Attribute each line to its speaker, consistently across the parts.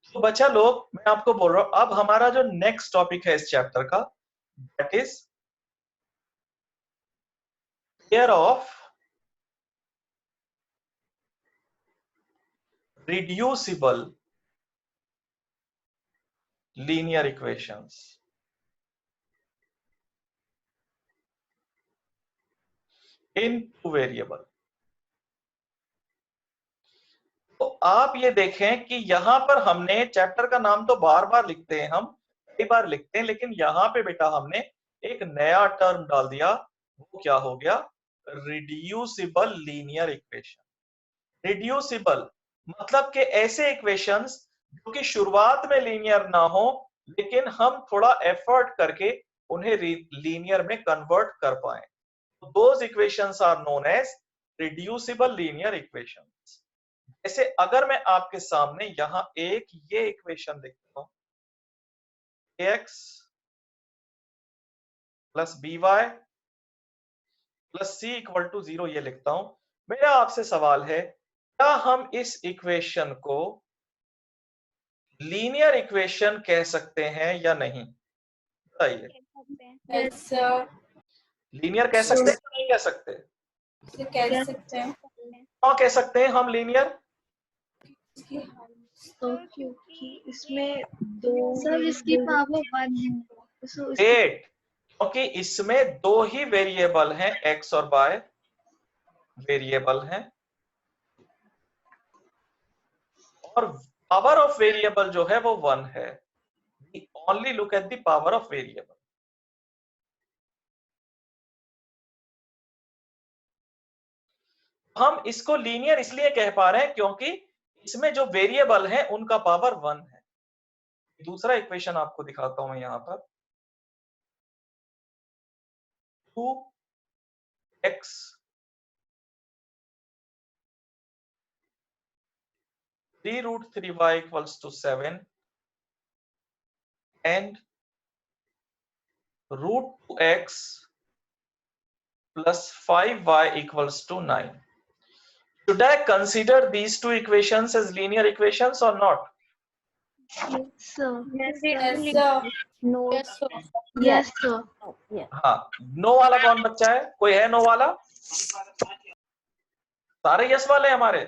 Speaker 1: तो बच्चा लोग, मैं आपको बोल रहा हूं, अब हमारा जो नेक्स्ट टॉपिक है इस चैप्टर का, that is pair of reducible linear equations in two variable. तो आप ये देखें कि यहां पर हमने चैप्टर का नाम तो बार बार लिखते हैं, हम कई बार लिखते हैं, लेकिन यहां पे बेटा हमने एक नया टर्म डाल दिया। वो क्या हो गया? Reducible linear equation. रिड्यूसिबल मतलब कि ऐसे इक्वेशंस जो कि शुरुआत में लीनियर ना हो, लेकिन हम थोड़ा एफर्ट करके उन्हें लीनियर में कन्वर्ट कर पाए। Those equations are known as reducible linear equations. जैसे अगर मैं आपके सामने यहां एक ये इक्वेशन लिखता हूं, ax plus b y plus c equal to 0 ये लिखता हूं, मेरा आपसे सवाल है, क्या हम इस इक्वेशन को लीनियर इक्वेशन कह सकते हैं या नहीं? बताइए।
Speaker 2: Yes sir.
Speaker 1: लीनियर कह सकते हैं या नहीं कह सकते?
Speaker 2: कह सकते हैं।
Speaker 1: क्यों कह सकते हैं हम लीनियर?
Speaker 3: तो क्योंकि इसमें दो सर इसकी पावर 1 है,
Speaker 1: ग्रेट, क्योंकि इसमें दो ही वेरिएबल हैं, एक्स और वाई वेरिएबल हैं, और पावर ऑफ वेरिएबल जो है वो 1 है। We only look at the power of variable. हम इसको लीनियर इसलिए कह पा रहे हैं क्योंकि इसमें जो वेरिएबल है उनका पावर 1 है। दूसरा इक्वेशन आपको दिखाता हूं मैं यहां पर, 2x 3√3y equals to 7 and √2x plus 5y equals to 9. Should I consider these two equations as linear equations or not?
Speaker 3: Yes sir.
Speaker 1: हाँ, नो वाला कौन बच्चा है? कोई है नो वाला? सारे यस वाले हमारे।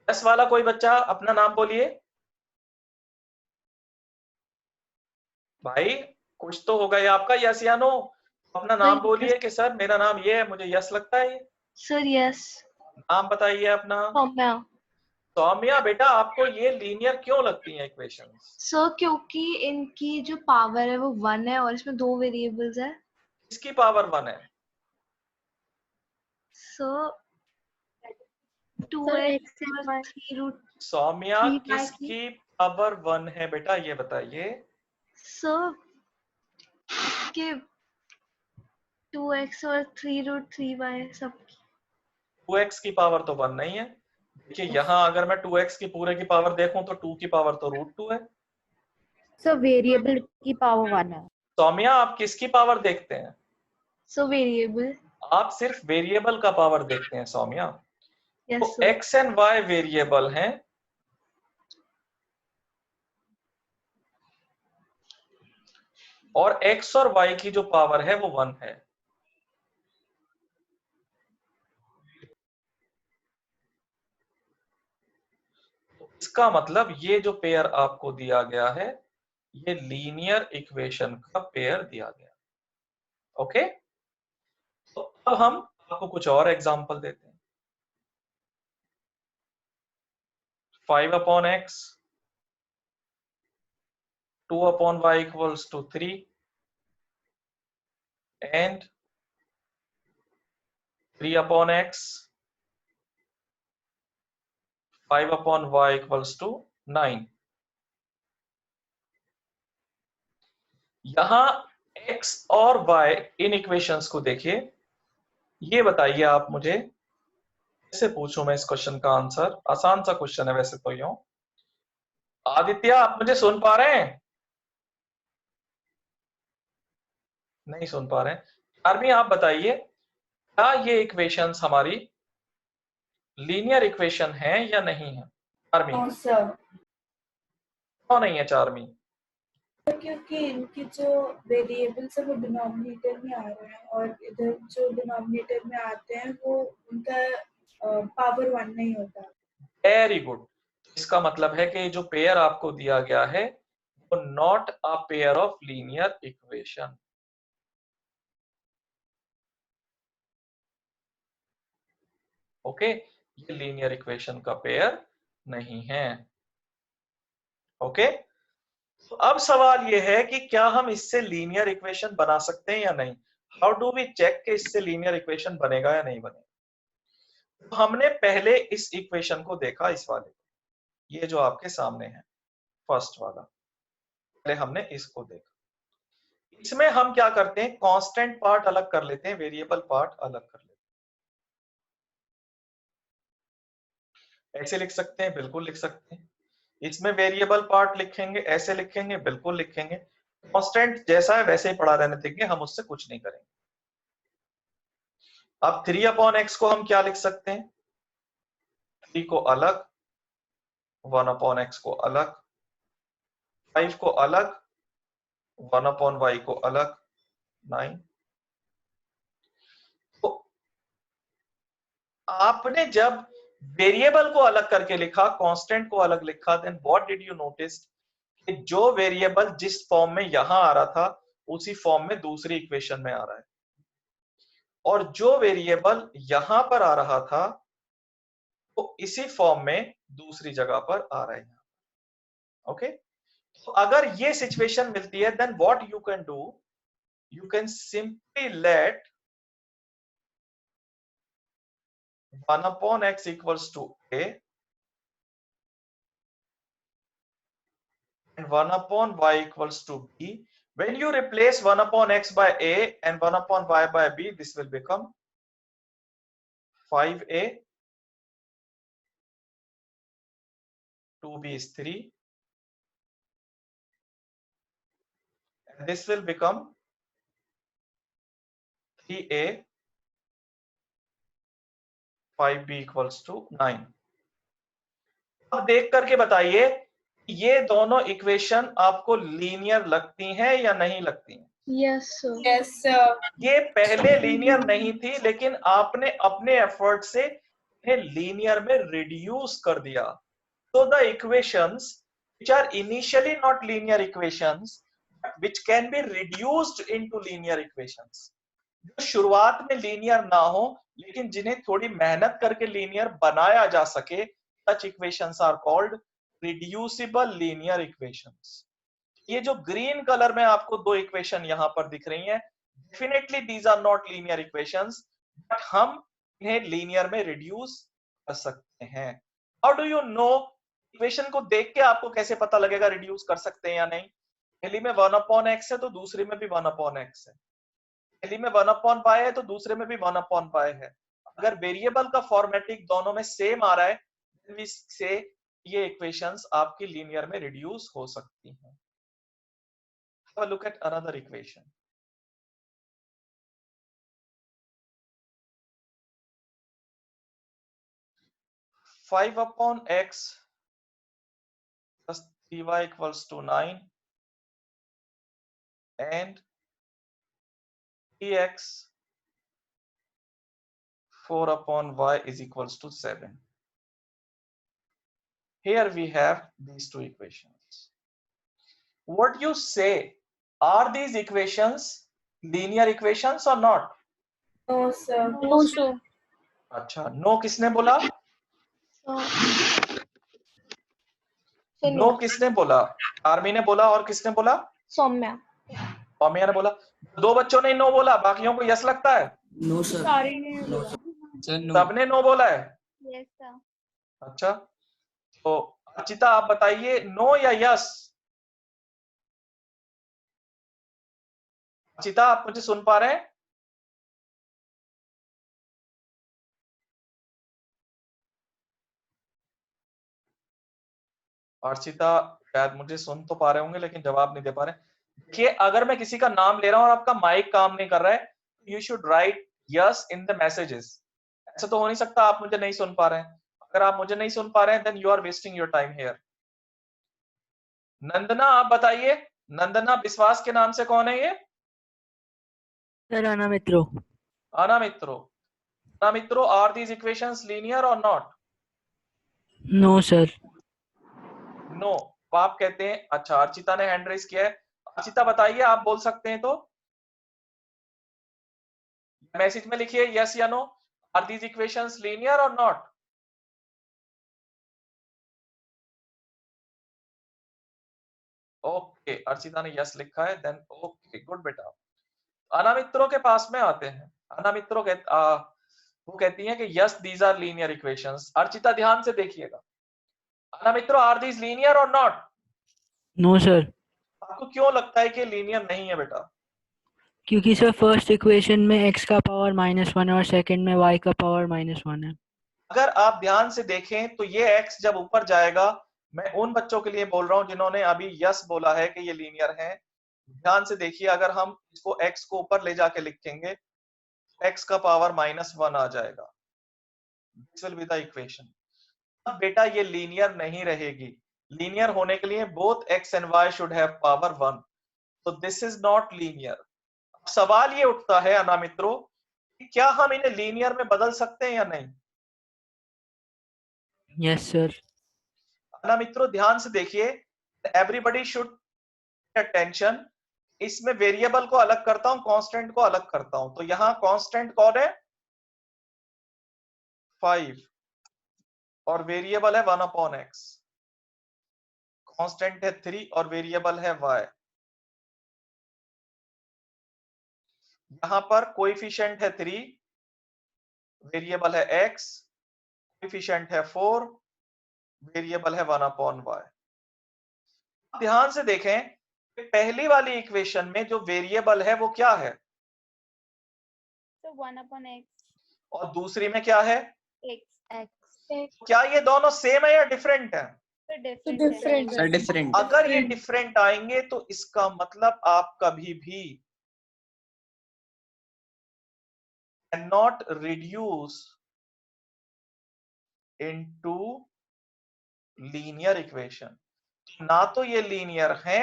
Speaker 1: यस वाला कोई बच्चा अपना नाम बोलिए भाई, कुछ तो होगा ये आपका, यस या नो? अपना नाम बोलिए कि सर मेरा नाम ये है, मुझे यस लगता है ये।
Speaker 3: Sir yes.
Speaker 1: नाम बताइए अपना।
Speaker 3: सौम्या।
Speaker 1: सौम्या बेटा, आपको ये लीनियर क्यों लगती हैं इक्वेशंस?
Speaker 3: सर क्योंकि इनकी जो पावर है वो 1 है और इसमें दो वेरिएबल्स है।
Speaker 1: किसकी पावर 1 है?
Speaker 3: Sir 2x + 3√।
Speaker 1: सौम्या किसकी पावर 1 है बेटा, ये बताइए।
Speaker 3: सर के 2x और 3√3y सब।
Speaker 1: 2x की पावर तो 1 नहीं है। देखिए यहाँ अगर मैं 2x की पूरे की पावर देखूं तो 2 की पावर तो √2 है।
Speaker 4: सर वेरिएबल की पावर 1 है।
Speaker 1: सौम्या आप किसकी पावर देखते हैं?
Speaker 3: So variable.
Speaker 1: आप सिर्फ वेरिएबल का पावर देखते हैं सौम्या।
Speaker 3: यस
Speaker 1: तो
Speaker 3: sir.
Speaker 1: x and y variable हैं, और x और y की जो पावर है वो 1 है। तो इसका मतलब ये जो पेयर आपको दिया गया है, ये लीनियर इक्वेशन का पेयर दिया गया। ओके, तो अब हम आपको कुछ और एग्जांपल देते हैं। 5/x 2/y equals to 3 and 3/x 5/y equals to 9। यहां x और y इन इक्वेशंस को देखिए। ये बताइए आप मुझे, कैसे पूछूं मैं इस क्वेश्चन का आंसर? आसान सा क्वेश्चन है वैसे तो। यूं आदित्य, आप मुझे सुन पा रहे हैं? नहीं सुन पा रहे हैं। आर्मी आप बताइए, क्या ये इक्वेशंस हमारी लीनियर इक्वेशन है या नहीं है? चारमी?
Speaker 2: नो सर,
Speaker 1: क्यों नहीं है चारमी?
Speaker 2: क्योंकि इनकी जो वेरिएबल्स है वो डिनोमिनेटर में आ रहे हैं और इधर जो डिनोमिनेटर में आते हैं वो उनका पावर 1 नहीं होता।
Speaker 1: Very good. इसका मतलब है कि जो पेयर आपको दिया गया है वो not a pair of linear equation. Okay, ये लीनियर इक्वेशन का पेयर नहीं है। ओके, तो अब सवाल ये है कि क्या हम इससे लीनियर इक्वेशन बना सकते हैं या नहीं? हाउ डू वी चेक कि इससे लीनियर इक्वेशन बनेगा या नहीं बनेगा? तो हमने पहले इस इक्वेशन को देखा, इस वाले, ये जो आपके सामने है फर्स्ट वाला, पहले हमने इसको देखा। इसमें हम क्या करते हैं, कांस्टेंट पार्ट अलग कर लेते हैं, वेरिएबल पार्ट अलग कर लेते हैं। ऐसे लिख सकते हैं, बिल्कुल लिख सकते हैं। इसमें वेरिएबल पार्ट लिखेंगे, ऐसे लिखेंगे, बिल्कुल लिखेंगे। कांस्टेंट जैसा है वैसे ही पड़ा रहने देंगे, हम उससे कुछ नहीं करेंगे। अब 3/x को हम क्या लिख सकते हैं? 3 को अलग, 1/x को अलग, 5 को अलग, 1/y को अलग, 9। तो आपने जब वेरिएबल को अलग करके लिखा, कांस्टेंट को अलग लिखा, then what did you notice कि जो वेरिएबल जिस फॉर्म में यहां आ रहा था उसी फॉर्म में दूसरी इक्वेशन में आ रहा है, और जो वेरिएबल यहां पर आ रहा था तो इसी फॉर्म में दूसरी जगह पर आ रहा है। ओके, तो अगर ये सिचुएशन मिलती है then what you can do, you can simply let 1/x equals to a and 1/y equals to b. When you replace 1/x by a and 1/y by b, this will become 5a, 2b is 3, and this will become 3a, 5b equals to 9. अब देख करके बताइए ये दोनों equation आपको linear लगती हैं या नहीं लगती हैं?
Speaker 3: Yes sir.
Speaker 2: यस सर,
Speaker 1: ये पहले लीनियर नहीं थी, लेकिन आपने अपने एफर्ट से इन्हें लीनियर में रिड्यूस कर दिया। So the equations which are initially not linear equations but which can be reduced into linear equations, जो शुरुआत में लीनियर ना हो लेकिन जिन्हें थोड़ी मेहनत करके लीनियर बनाया जा सके, such equations are called reducible linear equations. ये जो ग्रीन कलर में आपको दो इक्वेशन यहां पर दिख रही हैं, definitely these are not linear equations, but हम इन्हें लीनियर में रिड्यूस कर सकते हैं। How do you know? Equation को देख के आपको कैसे पता लगेगा रिड्यूस कर सकते हैं या नहीं? पहली में 1/x है तो दूसरी में भी 1/x है, पहली में 1/y है तो दूसरे में भी 1/y है। अगर वेरिएबल का फॉर्मेटिक दोनों में सेम आ रहा है से ये इक्वेशंस आपकी लीनियर में रिड्यूस हो सकती हैं। Have a look at another equation. 5/x plus 3y equals to 9 and 3x 4/y is equals to 7. Here we have these two equations. What you say, are these equations linear equations or not?
Speaker 2: No sir,
Speaker 3: no sir.
Speaker 1: अच्छा, no किसने बोला? No किसने बोला? Army ने बोला, और किसने बोला?
Speaker 3: सौम्या।
Speaker 1: सौम्या ने बोला। दो बच्चों ने नो बोला, बाकियों को यस लगता है?
Speaker 5: नो सर,
Speaker 3: सारी ने
Speaker 5: नो
Speaker 3: बोला।
Speaker 5: Sir, no.
Speaker 1: सबने नो बोला है?
Speaker 3: Yes sir.
Speaker 1: अच्छा, तो अर्चिता आप बताइए, नो या यस? अर्चिता आप मुझे सुन पा रहे हैं? अर्चिता शायद मुझे सुन तो पा रहे होंगे लेकिन जवाब नहीं दे पा रहे। देखिए, अगर मैं किसी का नाम ले रहा हूं और आपका माइक काम नहीं कर रहा है, you should write yes in the messages. ऐसा तो हो नहीं सकता आप मुझे नहीं सुन पा रहे हैं। अगर आप मुझे नहीं सुन पा रहे हैं then you are wasting your time here. Nandana आप बताइए, नंदना विश्वास के नाम से कौन है ये?
Speaker 5: सर आना मित्रों।
Speaker 1: आना मित्रो। आना मित्रो, are these equations linear or not?
Speaker 5: No sir.
Speaker 1: No. तो आप कहते हैं, अच्छा अर्चिता ने हैंड रेस किया है। अर्चिता बताइए, आप बोल सकते हैं तो मैसेज में लिखिए यस या no, are these equations linear or not? Okay, Archita ने यस लिखा है, देन ओके गुड बेटा। अनामित्रों के पास में आते हैं। अनामित्रों वो कहती हैं कि yes these are linear equations. Archita ध्यान से देखिएगा, अनामित्रों are these linear or not?
Speaker 5: No sir.
Speaker 1: आपको क्यों लगता है कि लीनियर नहीं है बेटा?
Speaker 5: क्योंकि सर फर्स्ट इक्वेशन में x का पावर -1 है और सेकंड में y का पावर -1 है।
Speaker 1: अगर आप ध्यान से देखें तो ये x जब ऊपर जाएगा, मैं उन बच्चों के लिए बोल रहा हूं जिन्होंने अभी यस बोला है कि ये लीनियर है, ध्यान से देखिए, अगर हम इसको x को ऊपर ले जाके लिखेंगे, x का पावर -1 आ जाएगा। This will be the equation. अब बेटा ये लीनियर नहीं रहेगी। लीनियर होने के लिए both x and y should have power 1, तो दिस इज नॉट लीनियर। सवाल ये उठता है अनामित्रों, क्या हम इन्हें लीनियर में बदल सकते हैं या नहीं?
Speaker 5: Yes sir.
Speaker 1: अनामित्रों ध्यान से देखिए, एवरीबॉडी शुड अटेंशन। इसमें वेरिएबल को अलग करता हूं, कांस्टेंट को अलग करता हूं। तो यहां कांस्टेंट कौन है? 5 और वेरिएबल है 1/x। कांस्टेंट है 3 और वेरिएबल है y। यहां पर कोएफिशिएंट है 3, वेरिएबल है x, कोएफिशिएंट है 4, वेरिएबल है 1/y। ध्यान से देखें, पहली वाली इक्वेशन में जो वेरिएबल है वो क्या है?
Speaker 4: So 1/x.
Speaker 1: और दूसरी में क्या है?
Speaker 4: X.
Speaker 1: क्या ये दोनों सेम है या डिफरेंट है?
Speaker 4: So
Speaker 2: different.
Speaker 6: Sir different.
Speaker 1: अगर ये डिफरेंट आएंगे तो इसका मतलब आप कभी भी cannot reduce into linear equation. ना तो ये लीनियर है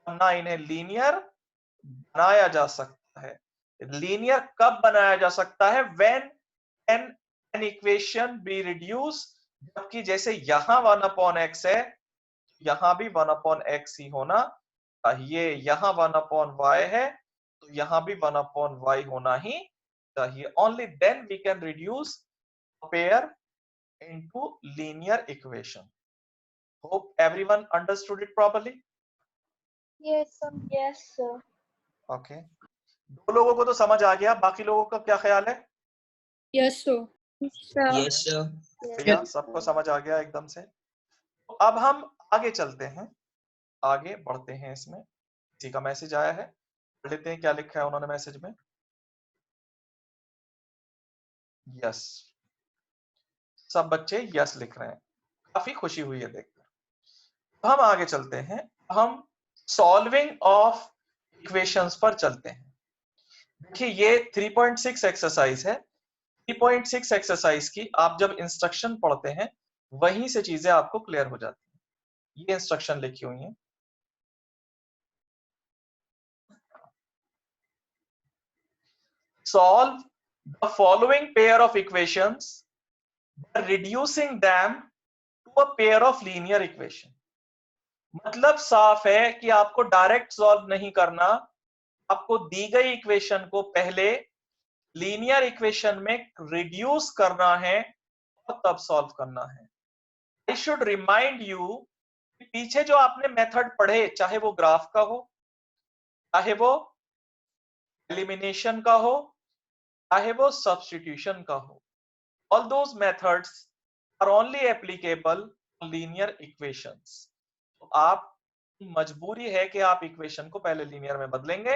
Speaker 1: और ना इन्हें लीनियर बनाया जा सकता है। लीनियर कब बनाया जा सकता है? when an equation be reduced, जबकि जैसे यहां 1/x है, यहां भी 1/x ही होना चाहिए। यहां 1/y है तो यहां भी 1/y होना ही चाहिए। only then we can reduce a pair into linear equation. Hope everyone understood it properly.
Speaker 4: Yes, sir. Yes, sir.
Speaker 1: Okay. दो लोगों को तो समझ आ गया, बाकी लोगों का क्या ख्याल है?
Speaker 2: Yes, sir.
Speaker 6: Yes sir.
Speaker 1: भैया सबको समझ आ गया एकदम से? तो अब हम आगे चलते हैं, आगे बढ़ते हैं। इसमें किसी का मैसेज आया है, पढ़ लेते हैं क्या लिखा है उन्होंने मैसेज में। यस, सब बच्चे यस लिख रहे हैं, काफी खुशी हुई है देखकर। हम आगे चलते हैं, हम सॉल्विंग ऑफ इक्वेशंस पर चलते हैं। देखिए ये 3.6 एक्सरसाइज है। 3.6 एक्सरसाइज की आप जब इंस्ट्रक्शन पढ़ते हैं वहीं से चीजें आपको क्लियर हो जाती हैं। ये इंस्ट्रक्शन लिखी हुई है, solve the following pair of equations by reducing them to a pair of linear equation। मतलब साफ है कि आपको डायरेक्ट सॉल्व नहीं करना, आपको दी गई इक्वेशन को पहले लीनियर इक्वेशन में रिड्यूस करना है और तब सॉल्व करना है। आई शुड रिमाइंड यू, पीछे जो आपने मेथड पढ़े, चाहे वो ग्राफ का हो, चाहे वो एलिमिनेशन का हो, चाहे वो सब्स्टिट्यूशन का हो, all those methods are only applicable to linear equations। तो आप मजबूरी है कि आप इक्वेशन को पहले लीनियर में बदलेंगे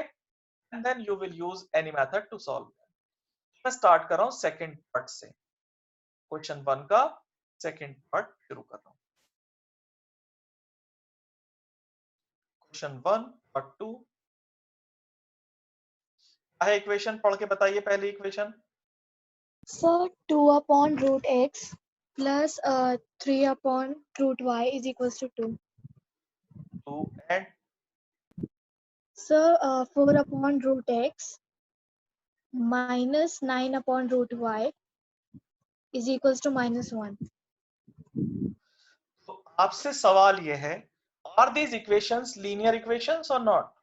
Speaker 1: and then you will use any method to solve them। मैं स्टार्ट कर रहा हूं सेकंड पार्ट से, क्वेश्चन 1 का सेकंड पार्ट शुरू कर रहा हूं। क्वेश्चन 1 पार्ट 2 है। इक्वेशन पढ़ के बताइए पहली equation.
Speaker 3: Sir, 2/√x
Speaker 7: plus 3 upon root y is equals to 2.
Speaker 1: 2 and
Speaker 7: So 4 upon root x minus 9 upon root y is equals to -1.
Speaker 1: तो आपसे सवाल ये है, are these equations linear equations और not?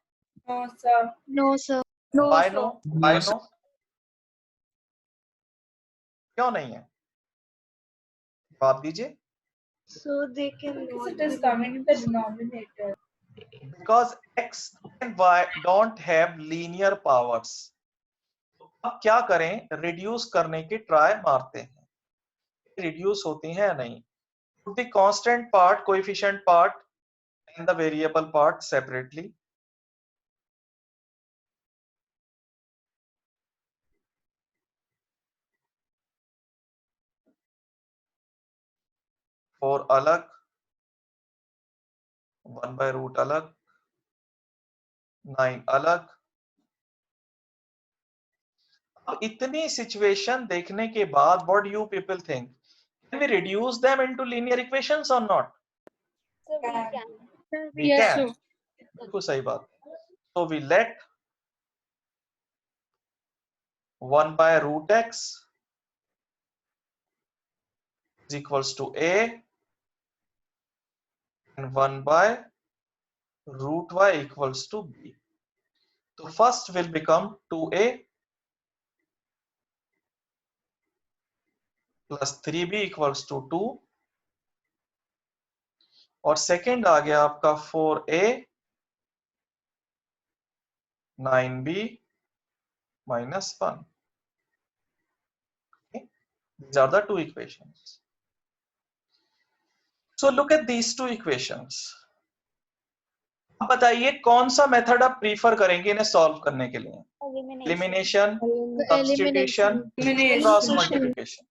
Speaker 2: No, sir.
Speaker 7: No, sir.
Speaker 1: Why no? Why
Speaker 6: No,
Speaker 1: no? क्यों नहीं है? जवाब दीजिए।
Speaker 7: So they can
Speaker 2: Because
Speaker 7: not
Speaker 2: it is
Speaker 7: be
Speaker 2: coming in the denominator.
Speaker 1: Because x and y don't have linear powers. अब क्या करें? Reduce करने की ट्राई मारते हैं, रिड्यूस होती है या नहीं। Put the constant part, coefficient part and the variable part separately. Four अलग, 1 by root अलग, 9 अलग। अब इतनी सिचुएशन देखने के बाद what do you people think? Can we reduce them into linear equations or not?
Speaker 7: So we
Speaker 2: Can.
Speaker 7: can.
Speaker 1: We
Speaker 7: Yes,
Speaker 1: can.
Speaker 7: sir.
Speaker 1: बिल्कुल सही बात। So we let 1 by root x is equals to a and 1 by root y equals to b. So first will become 2a plus 3b equals to 2 और second आ गया आपका 4a 9b minus 1. Okay? These are the two equations. So look at these two equations. अब बताइए कौन सा method आप prefer करेंगे इन्हें सॉल्व करने के लिए? Elimination, substitution, cross multiplication?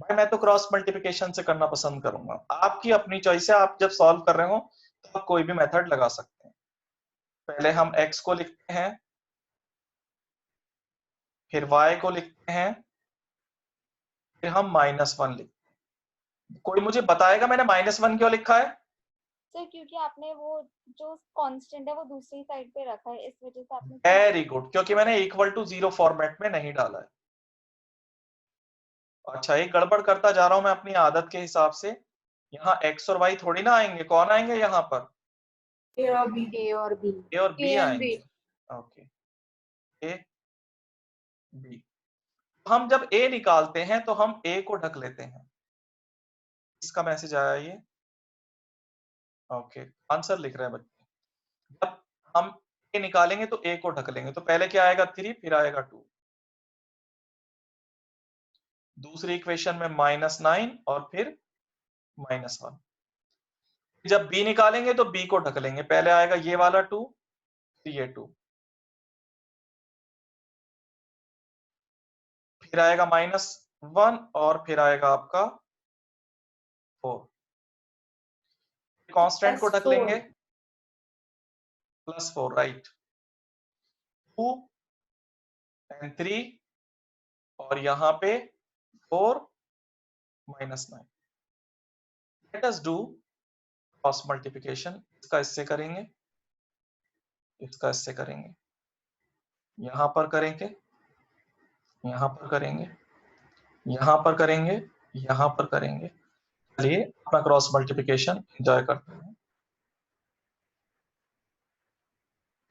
Speaker 1: भाई मैं तो क्रॉस मल्टीप्लिकेशन से करना पसंद करूंगा, आपकी अपनी चॉइस है। आप जब सॉल्व कर रहे हो तो आप कोई भी मेथड लगा सकते हैं। पहले हम x को लिखते हैं, फिर y को लिखते हैं, फिर हम -1 लिखते हैं। कोई मुझे बताएगा मैंने -1 क्यों लिखा है?
Speaker 8: सर क्योंकि आपने वो जो कांस्टेंट है वो दूसरी साइड पे रखा है, इस वजह से आपने।
Speaker 1: वेरी गुड, क्योंकि मैंने इक्वल टू 0 फॉर्मेट में नहीं डाला है। अच्छा, ये गड़बड़ करता जा रहा हूं मैं अपनी आदत के हिसाब से। यहाँ x और y थोड़ी ना आएंगे, कौन आएंगे यहाँ पर?
Speaker 2: A or B.
Speaker 4: A और B.
Speaker 1: A और B
Speaker 7: A and
Speaker 1: आएंगे।
Speaker 7: B.
Speaker 1: Okay, A B। हम जब A निकालते हैं तो हम A को ढक लेते हैं। इसका मैसेज आया ये? ओके, आंसर लिख रहे हैं बच्चे। जब हम A निकालेंगे तो A को ढक लेंगे, तो पहले क्या आएगा 3, फिर आएगा 2। दूसरी इक्वेशन में -9 और फिर -1। जब B निकालेंगे तो B को ढक लेंगे, पहले आएगा ये वाला 2, फिर ये 2, फिर आएगा -1 और फिर आएगा आपका 4। कांस्टेंट को ढक लेंगे, +4, राइट। 2 and 3 और यहाँ पे 4 -9। Let us do cross multiplication. इसका इससे करेंगे, इसका इससे करेंगे, यहाँ पर करेंगे, यहाँ पर करेंगे, यहाँ पर करेंगे, यहाँ पर करेंगे। चलिए अपना क्रॉस मल्टीप्लिकेशन एंजॉय करते हैं।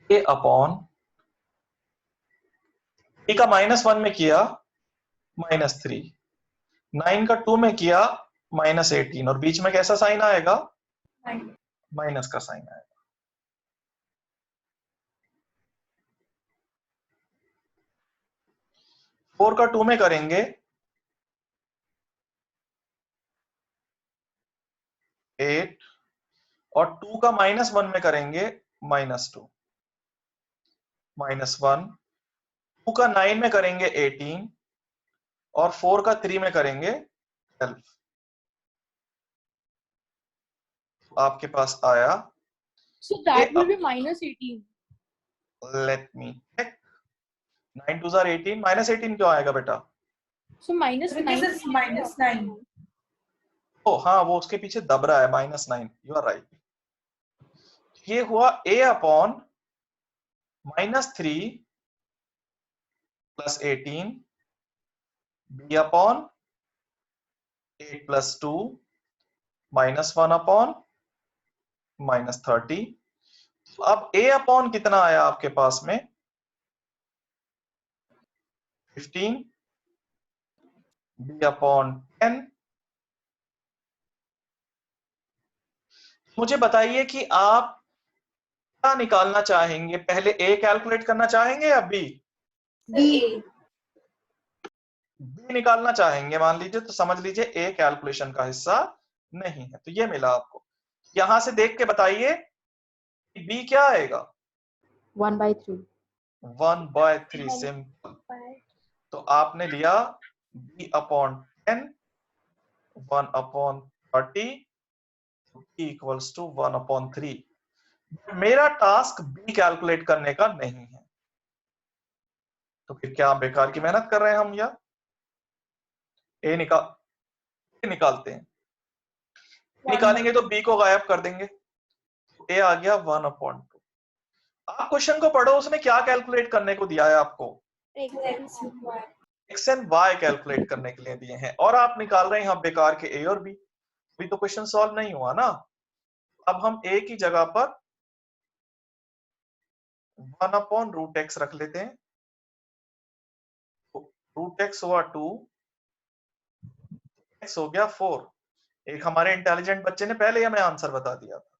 Speaker 1: A अपॉन A का -1 में किया -3, 9 का 2 में किया -18 और बीच में कैसा साइन आएगा? माइनस का साइन आएगा। 4 का 2 में करेंगे 8 और 2 का -1 में करेंगे -2, -1। 2 का 9 में करेंगे 18 और 4 का 3 में करेंगे 12। आपके पास आया,
Speaker 7: So that will be -18.
Speaker 1: Let me check. 9 2 18, -18 क्यों आएगा बेटा?
Speaker 7: So minus
Speaker 2: Because
Speaker 7: 9.
Speaker 2: it's -9.
Speaker 1: ओ हाँ, वो उसके पीछे दब रहा है, -9, यू आर राइट। ये हुआ a upon -3 + 18 b upon 8 + 2 -1 upon -30। अब a अपॉन कितना आया आपके पास में? 15, b अपॉन 10। मुझे बताइए कि आप क्या निकालना चाहेंगे, पहले a कैलकुलेट करना चाहेंगे या b?
Speaker 2: A.
Speaker 1: b निकालना चाहेंगे मान लीजिए, तो समझ लीजिए a कैलकुलेशन का हिस्सा नहीं है, तो ये मिला आपको। यहां से देख के बताइए कि b क्या आएगा?
Speaker 4: 1/3.
Speaker 1: 1/3 सिंपल। तो आपने लिया b अपॉन 10, 1/30 इक्वल्स टू 1/3। मेरा टास्क b कैलकुलेट करने का नहीं है, तो फिर क्या बेकार की मेहनत कर रहे हैं हम? या a निकालते हैं, निकालेंगे तो b को गायब कर देंगे, a आ गया 1/2। आप क्वेश्चन को पढ़ो, उसने क्या कैलकुलेट करने को दिया है आपको?
Speaker 2: X and Y.
Speaker 1: x and y calculate करने के लिए दिए हैं, और आप निकाल रहे हैं यहाँ बेकार के a और b। अभी तो क्वेश्चन सॉल्व नहीं हुआ ना। अब हम a की जगह पर 1/√x रख लेते हैं। √x हुआ 2, x हो गया 4। एक हमारे इंटेलिजेंट बच्चे ने पहले ही हमें आंसर बता दिया था।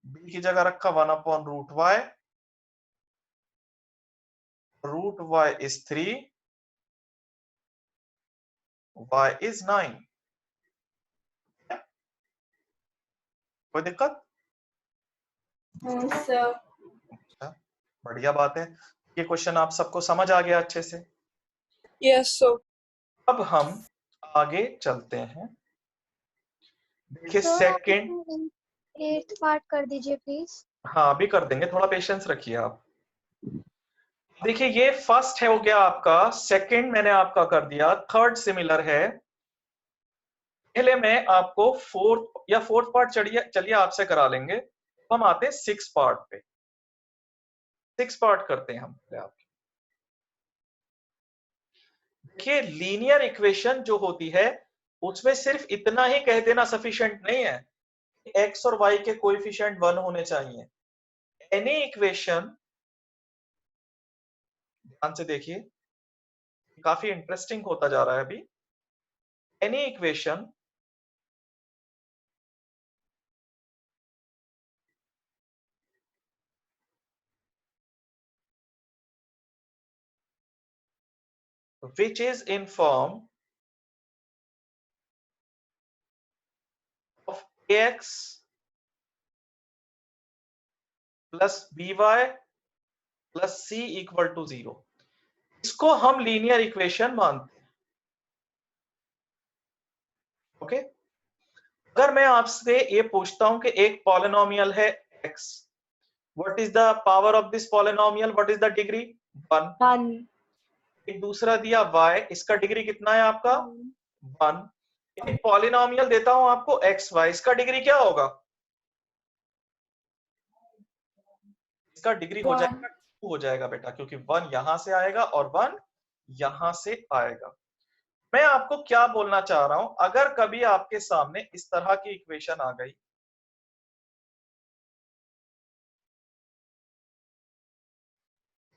Speaker 1: b की जगह रखा 1/√y, √y is 3, y is 9। कोई दिक्कत?
Speaker 2: No, sir.
Speaker 1: अच्छा, बढ़िया बात है। ये क्वेश्चन आप सबको समझ आ गया अच्छे से।
Speaker 9: Yes, sir.
Speaker 1: अब हम आगे चलते हैं। देखिए
Speaker 7: So,
Speaker 1: सेकंड,
Speaker 7: 8th पार्ट कर दीजिए प्लीज।
Speaker 1: हाँ अभी कर देंगे, थोड़ा पेशेंस रखिए आप। देखिए ये फर्स्ट है हो गया आपका, सेकंड मैंने आपका कर दिया, थर्ड सिमिलर है। पहले मैं आपको फोर्थ पार्ट चलिए आपसे करा लेंगे। हम आते हैं 6 पार्ट पे। 6 पार्ट करते हैं हम पहले आपके। देखिए लीनियर इक्वेशन जो होती है उसमें सिर्फ इतना ही कह देना सफिशिएंट नहीं है, x और y के कोएफिशिएंट 1 होने चाहिए। एनी इक्वेशन, ध्यान से देखिए, काफी इंटरेस्टिंग होता जा रहा है अभी। Any equation which is in form of ax plus by plus c equal to 0, इसको हम लीनियर इक्वेशन मानते हैं। ओके, अगर मैं आपसे ये पूछता हूं कि एक पॉलिनोमियल है x, what is the power of this polynomial, what is the degree? 1। एक दूसरा दिया y, इसका डिग्री कितना है आपका? 1। एक पॉलिनोमियल देता हूं आपको xy, इसका डिग्री क्या होगा? इसका डिग्री हो जाएगा 2 हो जाएगा बेटा, क्योंकि 1 यहां से आएगा और 1 यहां से आएगा। मैं आपको क्या बोलना चाह रहा हूं, अगर कभी आपके सामने इस तरह की इक्वेशन आ गई,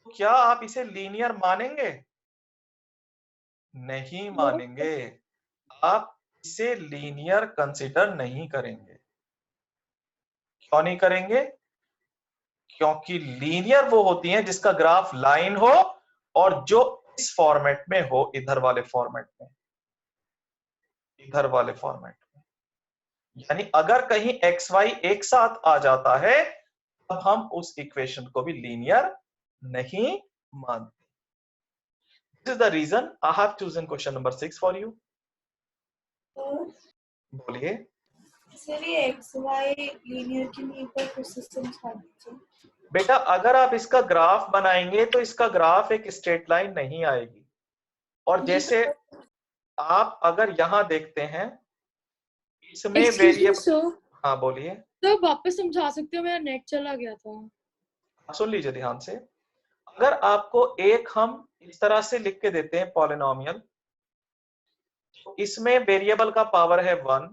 Speaker 1: तो क्या आप इसे लीनियर मानेंगे? नहीं मानेंगे, आप इसे लीनियर कंसीडर नहीं करेंगे। क्यों नहीं करेंगे? क्योंकि लीनियर वो होती है जिसका ग्राफ लाइन हो और जो इस फॉर्मेट में हो, इधर वाले फॉर्मेट में, इधर वाले फॉर्मेट में। यानी अगर कहीं एक्स वाई एक साथ आ जाता है तब हम उस इक्वेशन को भी लीनियर नहीं मानते। This is the reason I have chosen question number 6 for you. बोलिए
Speaker 2: सर ये XY लीनियर के लिए एक बार फिर से समझा दीजिए।
Speaker 1: बेटा, अगर आप इसका ग्राफ बनाएंगे तो इसका ग्राफ एक स्ट्रेट लाइन नहीं आएगी, और जैसे आप अगर यहाँ देखते हैं इसमें
Speaker 9: Excuse me,
Speaker 1: वेरिएबल,
Speaker 9: sir.
Speaker 1: हाँ बोलिए,
Speaker 9: तो वापस समझा सकते हो, मेरा नेट चला गया था।
Speaker 1: आप सुन लीजिए ध्यान से। अगर आपको एक हम इस तरह से लिख के देते हैं पॉलिनोमियल, तो इसमें वेरिएबल का पावर है 1,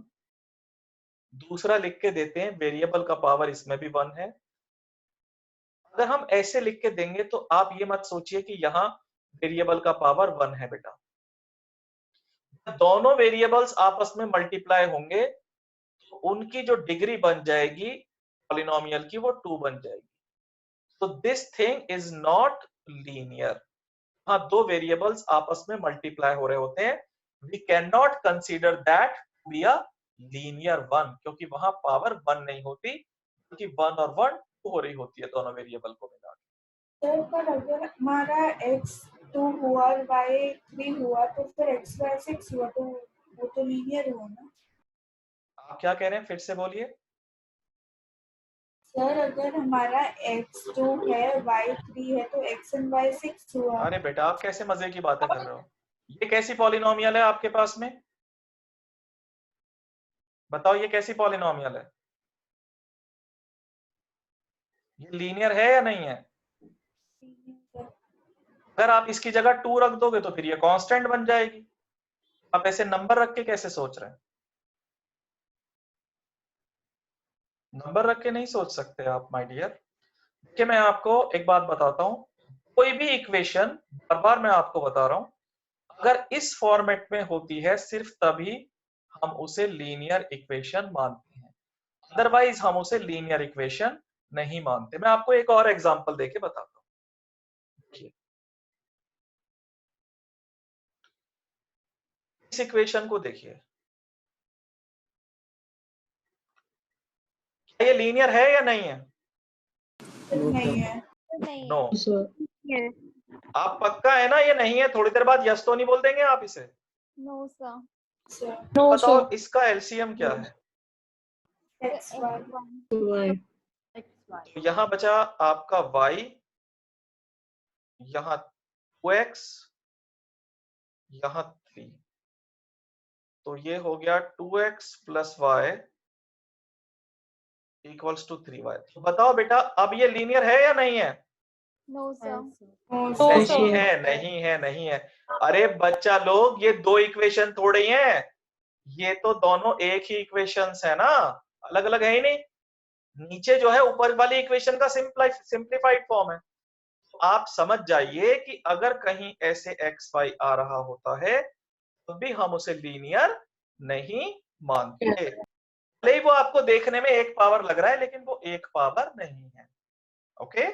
Speaker 1: दूसरा लिख के देते हैं वेरिएबल का पावर इसमें भी 1 है। अगर हम ऐसे लिख के देंगे तो आप ये मत सोचिए कि यहाँ वेरिएबल का पावर 1 है बेटा। दोनों वेरिएबल्स आपस में मल्टीप्लाई होंगे तो उनकी जो डिग्री बन जाएगी पॉलिनोमियल की वो 2 बन जाएगी। तो this thing is not linear. हाँ, दो वेरिएबल्स आपस में मल्टीप्लाई हो रहे होते हैं, we can not consider that be a linear one, क्योंकि वहां पावर 1 नहीं होती, क्योंकि 1 और 1 2 हो रही होती है दोनों वेरिएबल को मिला के।
Speaker 2: सर पर अगर हमारा x2 हुआ और y3 हुआ तो फिर xy6 हुआ, तो वो तो लीनियर हुआ ना।
Speaker 1: आप क्या कह रहे हैं, फिर से बोलिए।
Speaker 2: सर अगर हमारा x2 है y3 है तो x and y 6 हुआ।
Speaker 1: अरे बेटा आप कैसे मजे की बातें कर रहे हो, ये कैसी पॉलिनोमियल है आपके पास में, बताओ ये कैसी पॉलिनोमियल है, ये लीनियर है या नहीं है? अगर आप इसकी जगह 2 रख दोगे तो फिर ये कांस्टेंट बन जाएगी। आप ऐसे नंबर रख के कैसे सोच रहे हैं, नंबर रख के नहीं सोच सकते आप माय डियर। देखिए मैं आपको एक बात बताता हूं, कोई भी इक्वेशन, बार बार मैं आपको बता रहा हूं, अगर इस फॉर्मेट में होती है सिर्फ तभी हम उसे लीनियर इक्वेशन मानते हैं, अदरवाइज हम उसे लीनियर इक्वेशन नहीं मानते। मैं आपको एक और एग्जांपल देके बताता हूं। देखिए इस इक्वेशन को देखिए, क्या ये लीनियर है या नहीं है?
Speaker 2: नहीं है।
Speaker 8: नहीं
Speaker 1: नो।
Speaker 7: Yes.
Speaker 1: आप पक्का है ना ये नहीं है? थोड़ी देर बाद यस तो नहीं बोल देंगे आप इसे?
Speaker 8: No sir.
Speaker 2: सर
Speaker 1: बताओ इसका एलसीएम क्या है?
Speaker 2: xy
Speaker 1: तो यहाँ बचा आपका y, यहाँ 2x, यहाँ 3, तो ये हो गया 2x plus y equals to 3y। तो बताओ बेटा अब ये लीनियर है या नहीं है?
Speaker 8: No sir.
Speaker 1: नहीं है, नहीं है, नहीं है। अरे बच्चा लोग, ये दो इक्वेशन थोड़े ही हैं, ये तो दोनों एक ही इक्वेशंस है ना, अलग अलग है ही नहीं। नीचे जो है ऊपर वाली इक्वेशन का सिंप्लीफाइड फॉर्म है। तो आप समझ जाइए कि अगर कहीं ऐसे एक्स वाई आ रहा होता है तो भी हम उसे लीनियर नहीं मानते, भले ही वो आपको देखने में एक पावर लग रहा है लेकिन वो एक पावर नहीं है। ओके,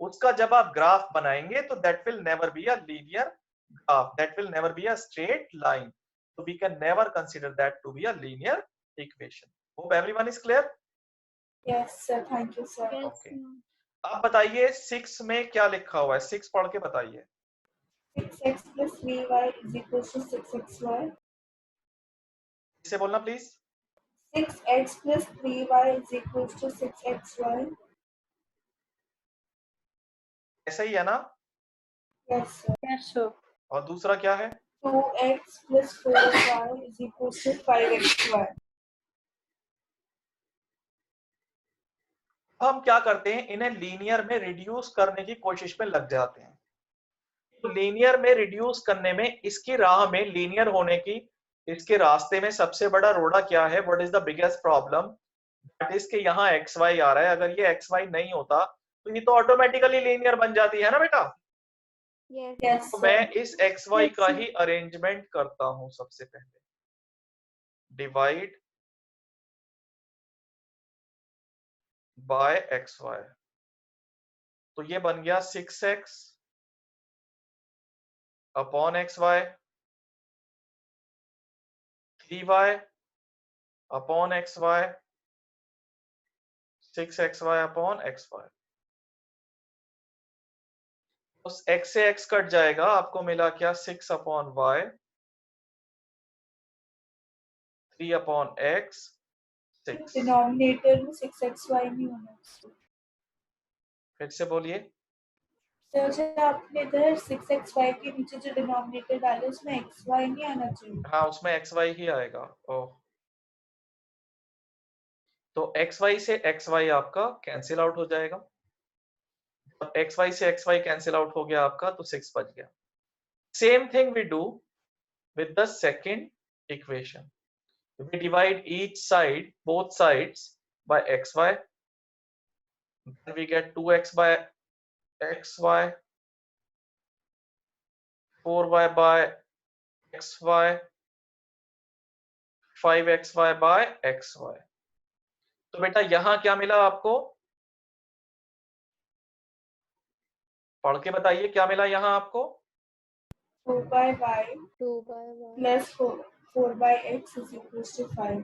Speaker 1: उसका जब आप ग्राफ बनाएंगे तो that will never be a linear graph, that will never be a straight line, so we can never consider that to be a linear equation. Hope everyone is clear?
Speaker 2: Yes sir, thank you sir.
Speaker 1: Okay. आप बताइए 6 में क्या लिखा हुआ है, 6 पढ़ के बताइए।
Speaker 2: 6x plus 3y is equal to 6xy.
Speaker 1: इसे बोलना please.
Speaker 2: 6x plus 3y is equal to 6xy.
Speaker 1: ऐसा ही है ना?
Speaker 2: Yes sir.
Speaker 9: Yes, sir.
Speaker 1: और दूसरा क्या है?
Speaker 2: 2x plus 4y is equal to 5xy.
Speaker 1: हम क्या करते हैं, इन्हें लीनियर में रिड्यूस करने की कोशिश में लग जाते हैं। तो लीनियर में रिड्यूस करने में, इसकी राह में लीनियर होने की, इसके रास्ते में सबसे बड़ा रोड़ा क्या है, what is the biggest problem, that is कि यहाँ एक्स वाई आ रहा है। अगर ये एक्स वाई नहीं होता तो ये तो ऑटोमेटिकली लीनियर बन जाती है ना बेटा।
Speaker 2: Yes
Speaker 1: तो
Speaker 2: sir.
Speaker 1: मैं इस एक्स वाई का ही अरेंजमेंट करता हूं। सबसे पहले डिवाइड बाय एक्स वाई, तो ये बन गया 6x upon x y, 3y upon x y, 6xy upon x y. उस x से x कट जाएगा, आपको मिला क्या, 6 upon y, 3 upon x, 6।
Speaker 2: Denominator में 6xy नहीं होना चाहिए।
Speaker 1: फिर से बोलिए।
Speaker 2: तो जब आपने इधर 6xy के नीचे जो डिनोमिनेटर डाले उसमें xy नहीं आना चाहिए।
Speaker 1: हाँ, उसमें xy ही आएगा। ओह, तो xy से xy आपका कैंसिल आउट हो जाएगा। अब xy से xy कैंसिल आउट हो गया आपका, तो 6 बच गया। Same thing we do with the second equation. We divide each side, both sides by xy. Then we get 2x by xy, 4y by xy, 5xy by xy. तो बेटा यहां क्या मिला आपको? पढ़ के बताइए क्या मिला यहां आपको?
Speaker 2: 4 by y
Speaker 7: 2 by y.
Speaker 2: plus 4 by x is equals to 5.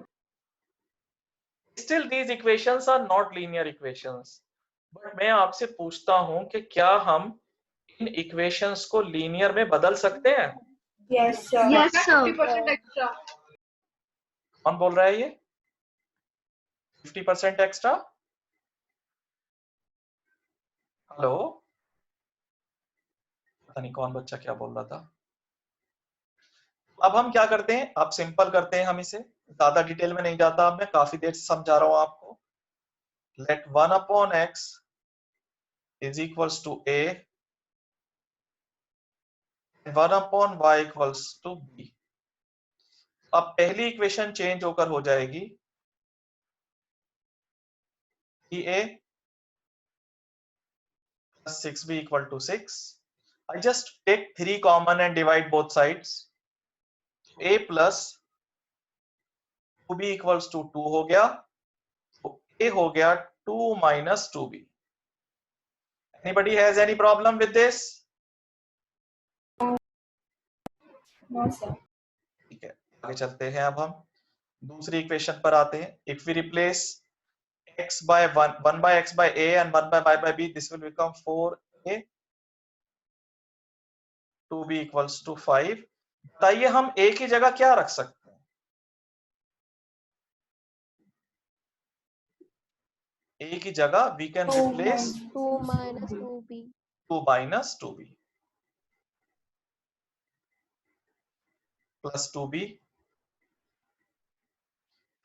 Speaker 1: Still these equations are not linear equations. But मैं आपसे पूछता हूं कि क्या हम इन इक्वेशंस को लीनियर में बदल सकते हैं?
Speaker 2: Yes, sir.
Speaker 3: Yes, sir.
Speaker 9: 50% extra.
Speaker 1: कौन बोल रहा है ये? 50% एक्स्ट्रा? हेलो, पता नहीं कौन बच्चा क्या बोल रहा था। अब हम क्या करते हैं, अब सिंपल करते हैं हम इसे, ज्यादा डिटेल में नहीं जाता, अब मैं काफी देर से समझा रहा हूं आपको। Let 1 upon x is equals to a, 1 upon y equals to b। अब पहली इक्वेशन चेंज होकर हो जाएगी a plus 6b equal to 6. I just take 3 common and divide both sides. a plus 2b equals to 2 हो गया, तो a हो गया 2 minus 2b. Anybody has any problem with this?
Speaker 2: No, sir.
Speaker 1: ठीक है, आगे चलते हैं। अब हम दूसरी इक्वेशन पर आते हैं। If we replace x by 1 by x by a and 1 by y by b, this will become 4a, 2b equals to 5. बताइए हम a की जगह क्या रख सकते हैं? a की जगह we can replace
Speaker 7: 2 minus 2b.
Speaker 1: 2 minus 2b plus 2b.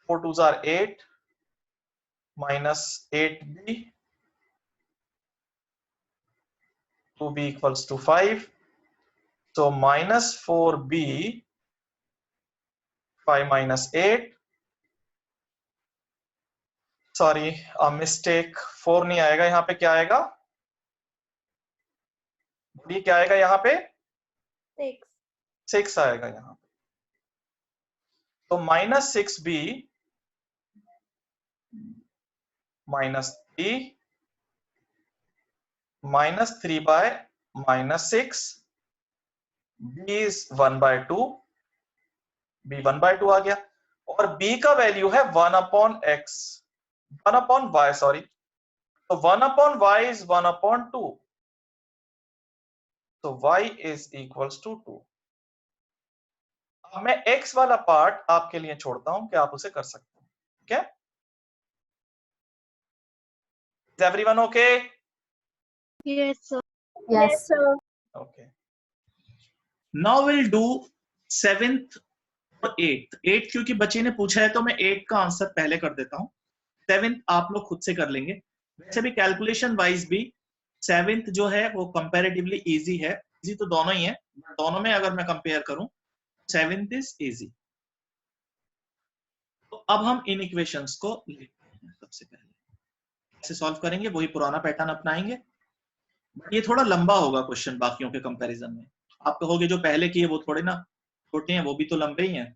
Speaker 1: 4 2s are 8 minus 8b, 2b equals to 5. So minus 4b, 5 minus 8. Sorry, mistake, 4 नहीं आएगा यहाँ पे, क्या आएगा? b क्या आएगा यहाँ पे? 6 आएगा यहाँ पे। तो minus 6b minus 3 minus 3 by minus 6, b is 1 by 2, b 1 by 2 आ गया, और b का वैल्यू है 1 upon x, 1 upon y, sorry. तो 1 अपॉन y इज 1 अपॉन 2, तो y इज इक्वल्स टू 2। अब मैं x वाला पार्ट आपके लिए छोड़ता हूं कि आप उसे कर सकते हैं, ठीक है? Is everyone okay?
Speaker 7: Yes, sir.
Speaker 4: Yes.
Speaker 7: sir.
Speaker 1: Okay. Now we'll do 7th और 8th। 8 क्योंकि बच्चे ने पूछा है तो मैं 8 का आंसर पहले कर देता हूं, 7th आप लोग खुद से कर लेंगे। वैसे भी कैलकुलेशन वाइज भी 7th जो है वो कंपैरेटिवली इजी है। इजी तो दोनों ही है, दोनों में अगर मैं कंपेयर करूं 7th इज इजी। तो अब हम इन इक्वेशंस को लिखते हैं। सबसे पहले कैसे सॉल्व करेंगे, वही पुराना पैटर्न अपनाएंगे, बट ये थोड़ा लंबा होगा क्वेश्चन बाकियों के कंपैरिजन में। आप कहोगे जो पहले किए वो थोड़े ना छोटे हैं, वो भी तो लंबे ही हैं।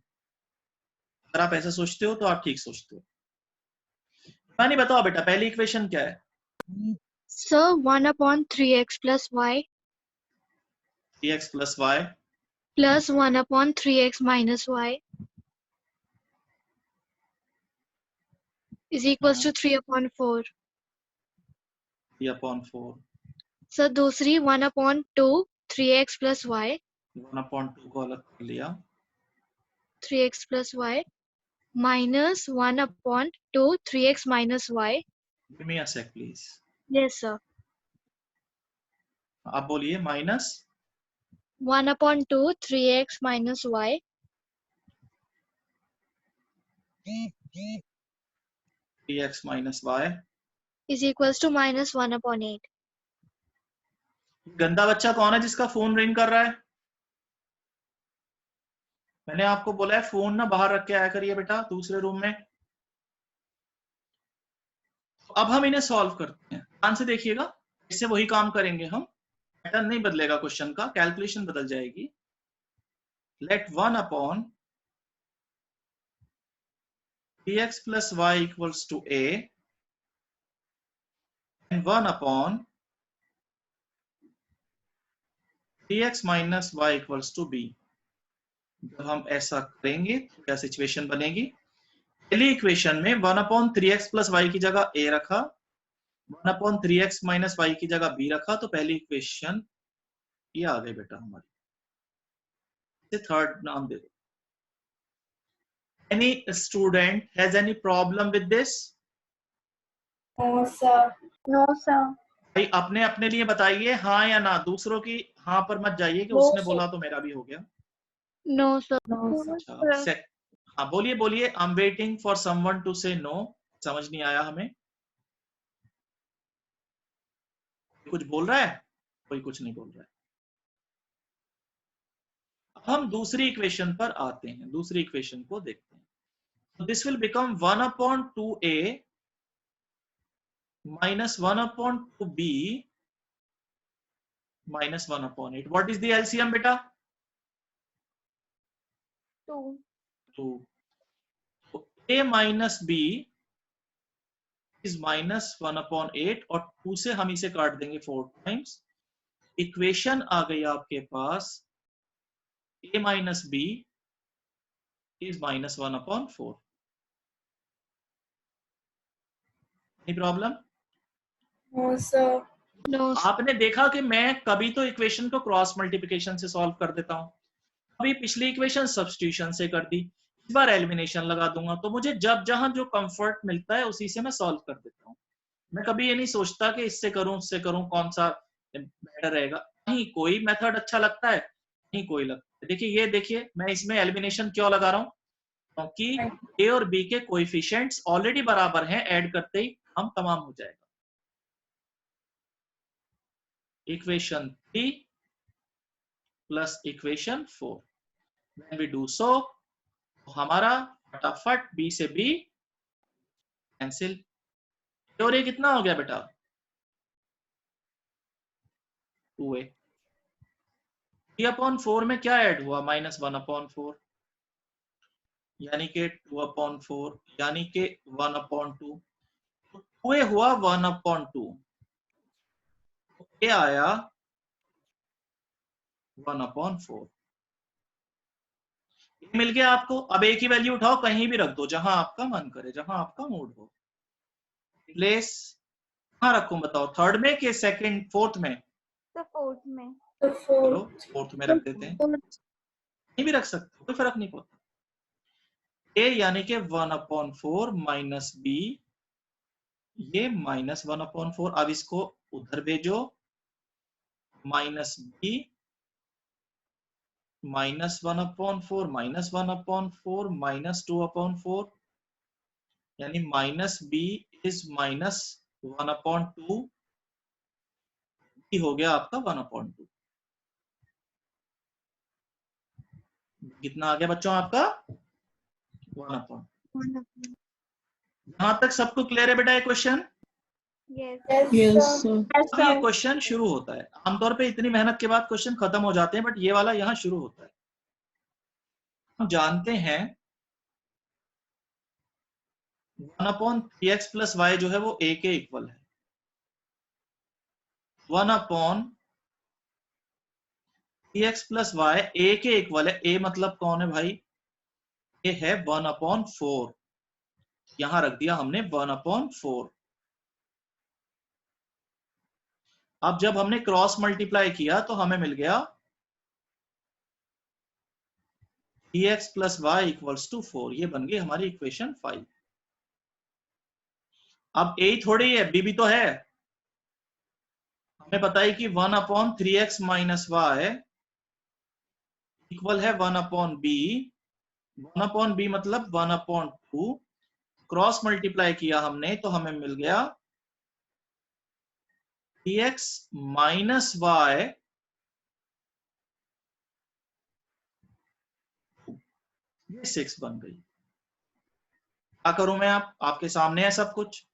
Speaker 1: अगर आप ऐसा सोचते हो तो आप ठीक सोचते हो। नहीं, बताओ बेटा पहली इक्वेशन क्या है?
Speaker 7: Sir, 1 upon 3x plus y
Speaker 1: 3x plus y
Speaker 7: plus 1 upon 3x minus y is equals to 3 upon 4.
Speaker 1: 3 upon 4।
Speaker 7: Sir, दूसरी 1 upon 2 3x plus y
Speaker 1: 1 upon 2 को अलग कर लिया,
Speaker 7: 3x plus y minus 1 upon 2 3x minus y.
Speaker 1: give me a sec please।
Speaker 7: Yes, sir.
Speaker 1: आप बोलिए minus
Speaker 7: 1/2 3x minus y
Speaker 1: 3x minus y.
Speaker 7: is equals to minus 1/8.
Speaker 1: गंदा बच्चा कौन है जिसका फोन रिंग कर रहा है? मैंने आपको बोला है फोन ना बाहर रख के आया करिए बेटा, दूसरे रूम में। अब हम इन्हें सॉल्व करते हैं, ध्यान से देखिएगा, इससे वही काम करेंगे हम, पैटर्न नहीं बदलेगा क्वेश्चन का, कैलकुलेशन बदल जाएगी। Let 1/3x plus y equals to a and 1/3x minus y equals to b। जब हम ऐसा करेंगे तो क्या सिचुएशन बनेगी? पहली इक्वेशन में 1/3x plus y की जगह a रखा, 1/3x minus y की जगह b रखा, तो पहली इक्वेशन ये आ गई बेटा हमारी। थर्ड नाम दे दो। Any student has any problem with this?
Speaker 2: No, sir.
Speaker 4: No, sir.
Speaker 1: भाई अपने अपने लिए बताइए हाँ या ना, दूसरों की हाँ पर मत जाइए कि
Speaker 2: No,
Speaker 1: उसने
Speaker 2: sir.
Speaker 1: बोला तो मेरा भी हो गया।
Speaker 7: No, sir.
Speaker 2: No, sir.
Speaker 1: अच्छा, हाँ बोलिए बोलिए। I am waiting for someone to say no. समझ नहीं आया हमें। कुछ बोल रहा है? कोई कुछ नहीं बोल रहा है। अब हम दूसरी इक्वेशन पर आते हैं, दूसरी इक्वेशन को देखते हैं। This will become 1/2a minus 1/2b minus 1/8। What is the LCM बेटा?
Speaker 8: 2
Speaker 1: 2। तो a minus b is minus 1/8 और 2 से हम इसे काट देंगे 4 टाइम्स। इक्वेशन आ गई आपके पास a minus b is minus 1/4। Any problem?
Speaker 2: No, sir.
Speaker 7: No, sir.
Speaker 1: आपने देखा कि मैं कभी तो इक्वेशन को क्रॉस मल्टीप्लिकेशन से सॉल्व कर देता हूं, अभी पिछली इक्वेशन सब्स्टिट्यूशन से कर दी, इस बार एलिमिनेशन लगा दूंगा। तो मुझे जब जहां जो कंफर्ट मिलता है उसी से मैं सॉल्व कर देता हूं। मैं कभी ये नहीं सोचता कि इससे करूं उससे करूं कौन सा बेटर रहेगा। नहीं, कोई मेथड अच्छा लगता है, नहीं कोई लगता है। देखिए ये देखिए, मैं इसमें एलिमिनेशन क्यों लगा रहा हूं? क्योंकि ए और बी के कोएफिशिएंट्स ऑलरेडी बराबर हैं, ऐड करते ही हम तमाम हो जाएगा। Equation 3 plus equation 4। When we do so, हमारा फटाफट b से b कैंसिल। और ये कितना हो गया बेटा? 2a। 3/4 में क्या ऐड हुआ? माइनस 1/4, यानी कि 2/4, यानी कि 1/2। 2a हुआ 1/2, a आया 1/4। मिल गया आपको। अब a की वैल्यू उठाओ, कहीं भी रख दो, जहां आपका मन करे, जहां आपका मूड हो। प्लेस कहां रखूं बताओ? थर्ड में कि सेकंड फोर्थ में?
Speaker 8: तो फोर्थ में।
Speaker 2: The
Speaker 1: चलो
Speaker 2: fourth.
Speaker 1: फोर्थ में रख देते हैं, कहीं भी रख सकते, कोई फर्क नहीं पड़ता। a यानी कि 1/4 माइनस b, ये माइनस 1/4। अब इसको उधर भेजो, minus b minus 1/4 minus 1/4 minus 2/4, यानी माइनस b इज माइनस 1/2, हो गया आपका 1/2। कितना आ गया बच्चों आपका? 1/2। यहां तक सबको क्लियर है बेटा ये क्वेश्चन?
Speaker 8: Yes
Speaker 2: Yes, sir.
Speaker 1: अब ये क्वेश्चन शुरू होता है। आमतौर पे इतनी मेहनत के बाद क्वेश्चन खत्म हो जाते हैं, बट ये वाला यहाँ शुरू होता है। हम जानते हैं 1/3x plus y जो है वो a के इक्वल है। 1/3x plus y a के इक्वल है। a मतलब कौन है भाई? ये है 1/4। यहां रख दिया हमने 1/4। अब जब हमने क्रॉस मल्टीप्लाई किया तो हमें मिल गया 3x plus y equals to 4। ये बन गई हमारी इक्वेशन 5। अब a थोड़ी है, b भी तो है। हमें पता है कि 1/3x माइनस वाई इक्वल है 1/b। 1/b मतलब 1/2। क्रॉस मल्टीप्लाई किया हमने तो हमें मिल गया 3x माइनस वाई, ये 6 बन गई। क्या करूं मैं? आपके सामने है सब कुछ।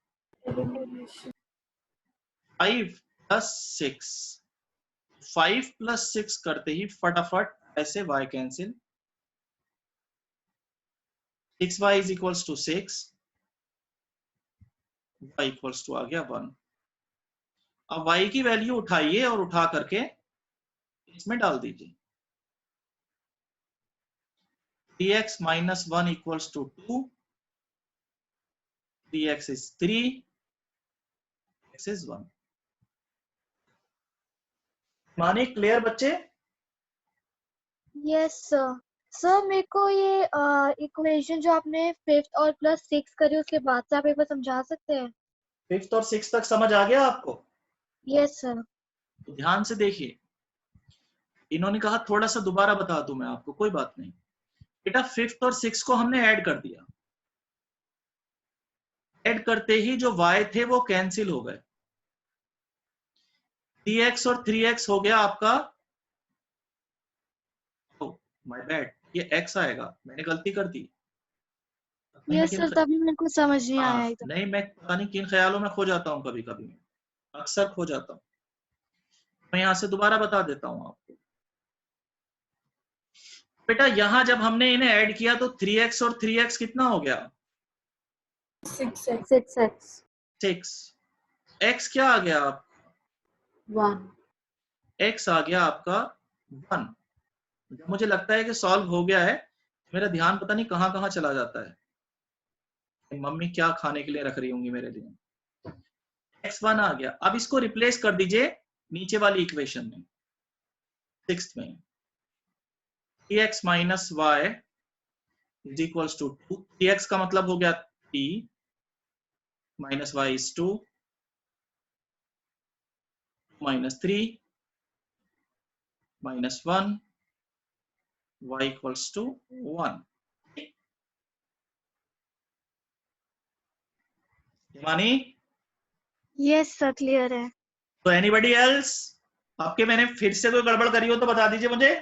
Speaker 1: 5 + 6, 5 + 6 करते ही फटाफट ऐसे y कैंसिल। 6y = 6, y = आ गया 1। अब y की वैल्यू उठाइए और उठा करके इसमें डाल दीजिए। 3x - 1 = 2, 3x is 3, x is 1। माने क्लियर बच्चे?
Speaker 7: Yes sir. सर मेरे को ये इक्वेशन जो आपने 5th और +6 करी उसके बाद से आप एक बार समझा सकते हैं?
Speaker 1: 5th और 6th तक समझ आ गया आपको?
Speaker 7: Yes sir.
Speaker 1: तो ध्यान से देखिए, इन्होंने कहा थोड़ा सा दोबारा बता दूं मैं आपको, कोई बात नहीं बेटा। 5th और 6th को हमने ऐड कर दिया। ऐड करते ही जो y थे वो कैंसिल हो गए। 3x और 3x हो गया आपका, माय बैड, ये x आएगा, मैंने गलती कर दी।
Speaker 7: यस सर, तभी मेरे को समझ नहीं आया एकदम।
Speaker 1: नहीं, मैं पता नहीं किन ख्यालों में खो जाता हूँ, कभी कभी अक्सर खो जाता हूँ। मैं यहां से दोबारा बता देता हूँ आपको। बेटा यहां जब हमने इन्हें ऐड किया तो 3x और 3x कितना हो गया?
Speaker 4: 6x
Speaker 1: 6। x क्या आ गया आपका?
Speaker 4: 1।
Speaker 1: x आ गया आपका 1। जब मुझे लगता है कि सॉल्व हो गया है, मेरा ध्यान पता नहीं कहां कहां चला जाता है। मम्मी क्या खाने के लिए रख रही होंगी मेरे लिए। x1 आ गया। अब इसको रिप्लेस कर दीजिए नीचे वाली इक्वेशन में, 6th में। 3x - y = 2। 3x का मतलब हो गया 3, -y is 2, 3 -1, y = 1। मानी?
Speaker 7: यस सर, क्लियर है।
Speaker 1: तो एनीबडी एल्स? आपके मैंने फिर से कोई गड़बड़ करी हो तो बता दीजिए मुझे।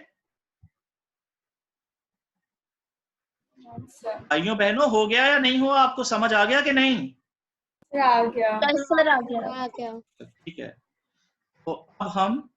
Speaker 1: भाइयों बहनों, हो गया या नहीं हुआ? आपको समझ आ गया कि नहीं?
Speaker 2: आ गया।
Speaker 7: यस सर, आ गया।
Speaker 8: आ गया।
Speaker 1: ठीक है, तो अब हम